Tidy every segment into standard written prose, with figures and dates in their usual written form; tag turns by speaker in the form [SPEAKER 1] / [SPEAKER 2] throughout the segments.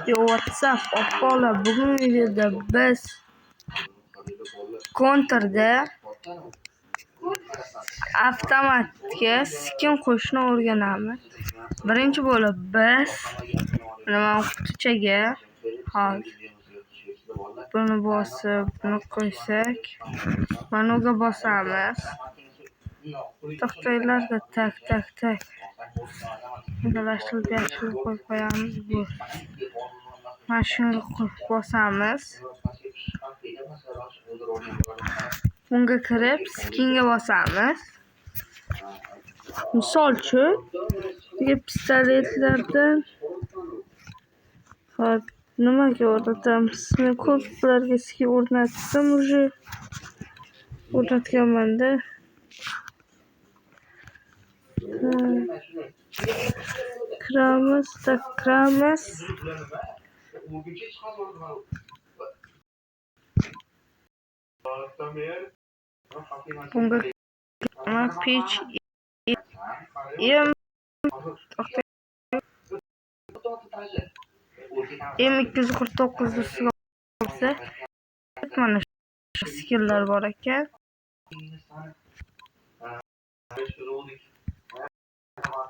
[SPEAKER 1] Yo, WhatsApp oppola bugun videoda biz kontrda avtomatga skin qo'shishni o'rganamiz. Birinchi bo'lib biz mana qutichaga buni bosib, buni qo'ysak, mana unga bosamiz. To'xtanglarda tak. Birlashtirib yaxshilab qo'yib qo'yamiz bu. Mana shuni bosamiz. Bunga kirib skinga bosamiz. Misol uchun, pistoletlardan nimaga o'rnatamiz? Men ko'plarga skin o'rnatdim, уже o'rnatganman-da. Kiramiz. Bunga pitch M249 ustiga olsa, mana shu skinlar bor ekan.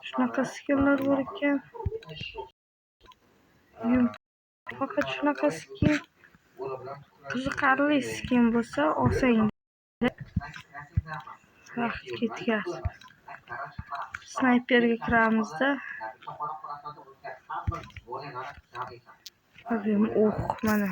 [SPEAKER 1] Shunaqa skinlar bor ekan. Faqat shunaqa skin qiziqarli skin bo'lsa olsang vaqt ketkazib. Snayperga kiramizda. Mana.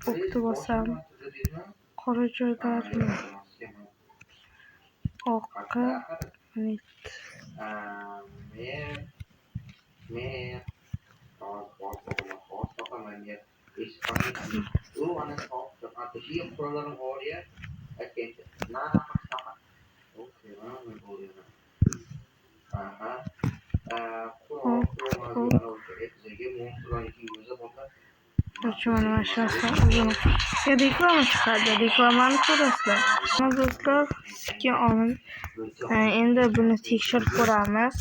[SPEAKER 1] O'qni bosamiz. Qora joylarni oqqa reklamani ko'rasizlar. Do'stlar, skin olib, endi buni tekshirib ko'ramiz.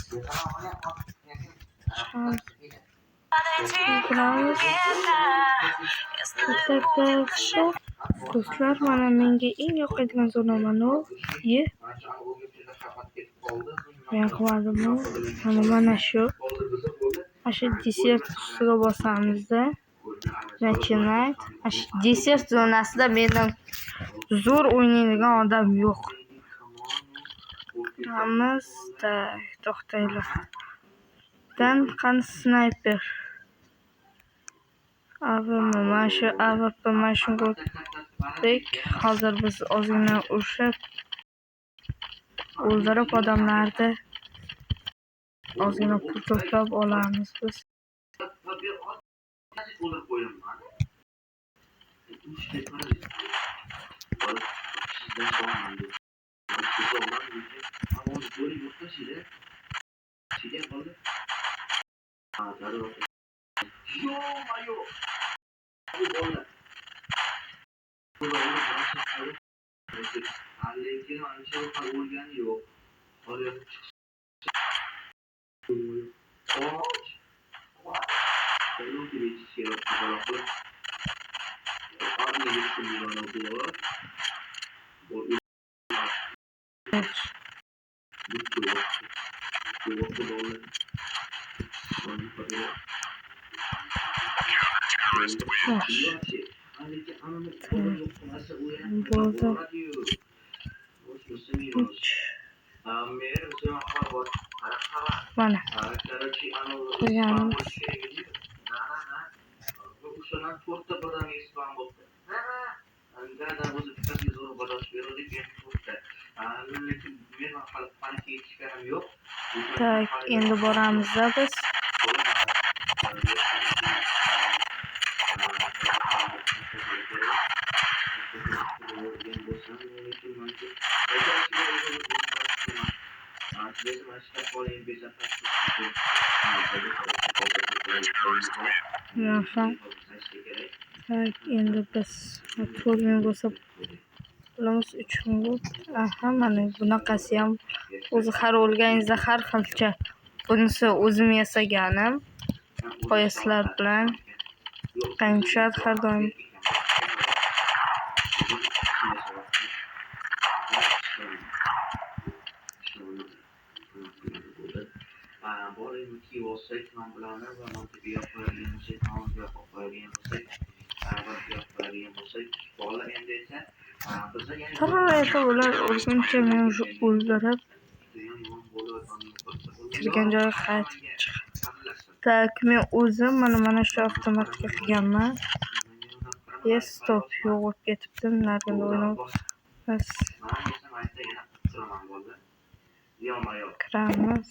[SPEAKER 1] Do'stlar, mana menga eng yoqadigan zona mana bu. Men qiladim. Mana shu. Ashu desert ustiga bosamizda. Начинать. Desert zonasida mendan zo'r o'ynaydigan odam yo'q. Kiramiz. To'xtanglar. Qani snayper. Mana shu AWP mana shunga o'tdik. Hozir biz ozgina urushib o'ldirib odamlarni ozgina pul to'plab olamiz biz. Burada mana koyamiz. Tak, endi boramizda biz. Aha. Tak, endi biz 4 ming bo'lsa pulimiz 3 ming bo'ldi. Aha, mana bunaqasi ham o'zi har o'lganingizda har xilcha. Bunisi o'zim yasaganim. Qo'yasizlar bilan qang tushadi har doim. Qarayapti ular o'lguncha men shu o'ldirib kirgan joyga qaytib chiqib. Tak, men o'zim mana shu avtomatga qilganman. Stop, yo'q bo'lib ketibdi. Narigida o'ynab bas kiramiz.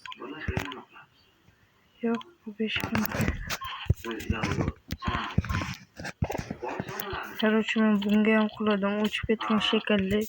[SPEAKER 1] Yo'q, bu 5 kun. Короче, men bunga ham quladim, o'chib ketgan shekilli.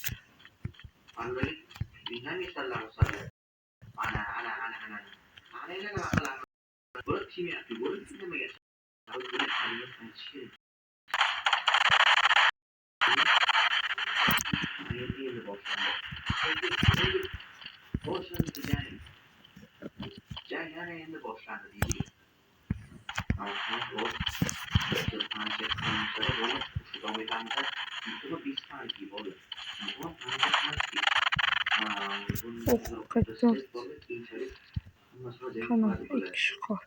[SPEAKER 1] Qaytdim. Qani, 2 kishi qoldi.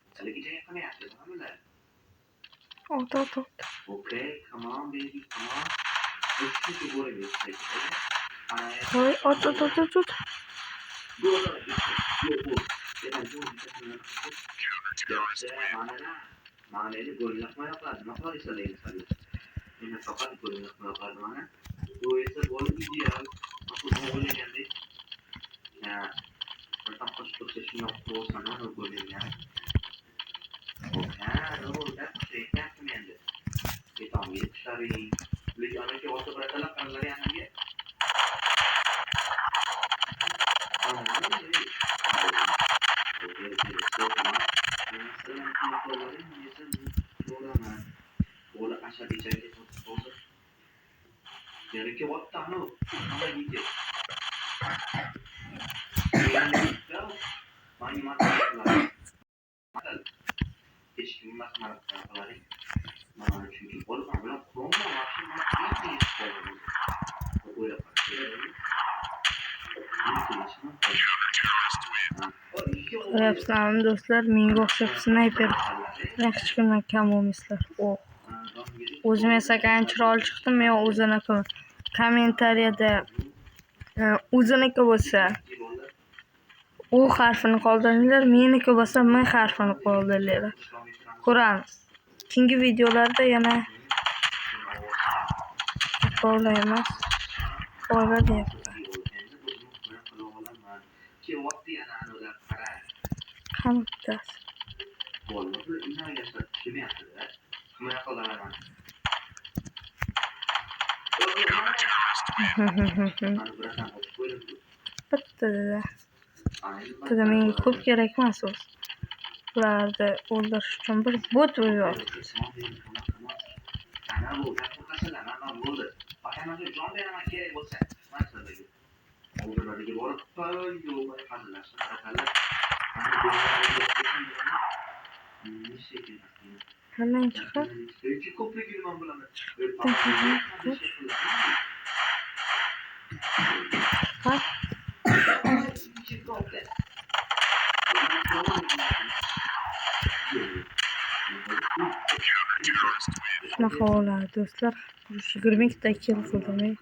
[SPEAKER 1] Ot. Voy, ot. Qarayapsizlarmi do'stlar, menga o'xshab snayper hech kimdan kam bo'lmaysizlar. O'zim yasagan chiroyli chiqdi, men o'ziniki. Kommentariyada o'ziniki bo'lsa U harfini qoldiringlar, meniki bo'lsa M harfini qoldiringlar. Ko'ramiz. Keyingi videolarda yana qo'llaymiz. Qo'ylar deyapti. Qanday? Bitta menga ko'p kerak emas o'zi. Ularni o'ldirish uchun bir bot bo'lyapti. Hemen çıkar. Bak. Shunaqa bo'ladi do'stlar. 22 ta kill qildim.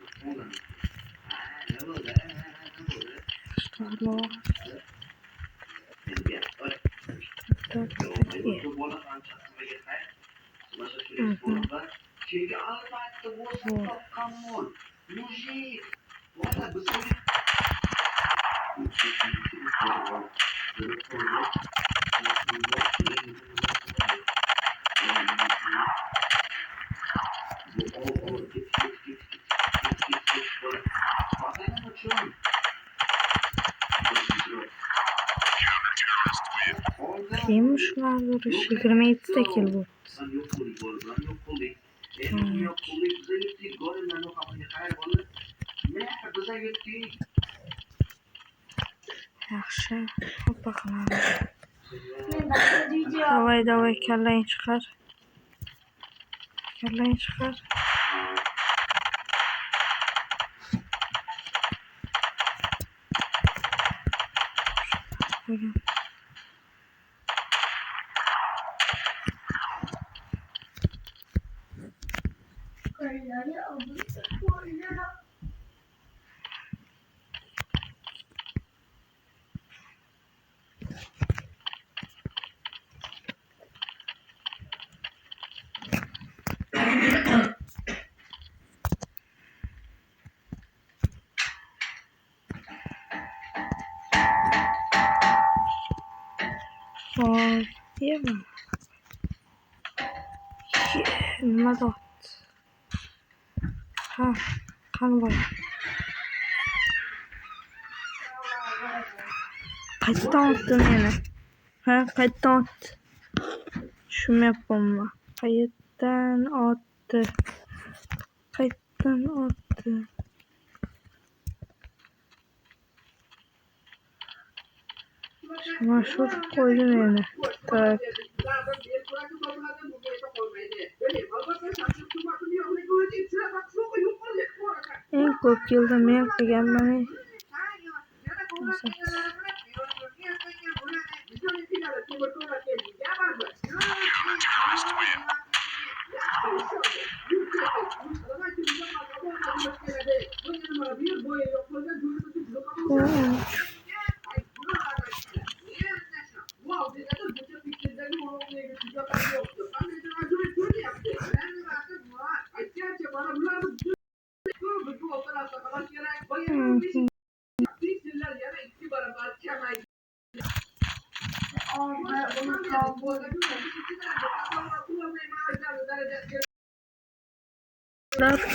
[SPEAKER 1] Kim şular vuruş 27 kill bu. Yaxshi, hoppa qilamiz. Davay, kallang chiqar. Hop, yema. Nima dot? Ha, qani boy. Qayerdan otdi meni? Ha, qayerdan otdi? Tushunmayapmanmi? Qayerdan otdi? Mashhur qo'ydi meni. Tak. Eng ko'p yilda men qilganman.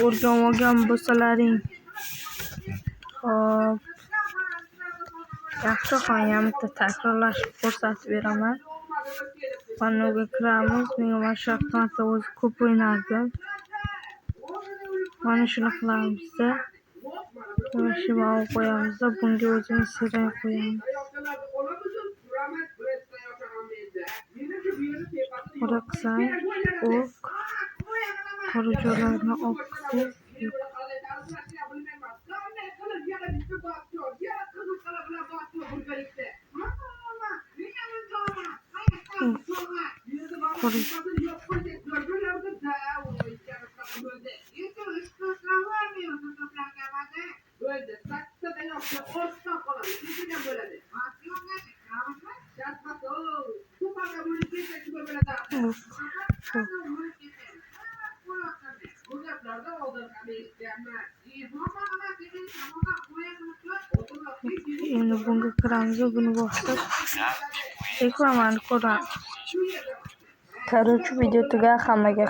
[SPEAKER 1] O'rgan olgan bo'lsalaring. Hop. Yaxshi, xo'yamda takrorlashib ko'rsatib beraman. Panoga kiramiz. Menga mana shu avtomatda o'zi ko'p o'ynardim. Mana shuni qilamiz-da. Mana shu ma'lum qo'yamiz-da. Bunga o'zimiz siray qo'yamiz. Qora qisang, o'q. Qora jo'larni o'qib. Endi bunga kiramiz, buni bosib reklamani ko'ramiz. Короче, video tugar, hammaga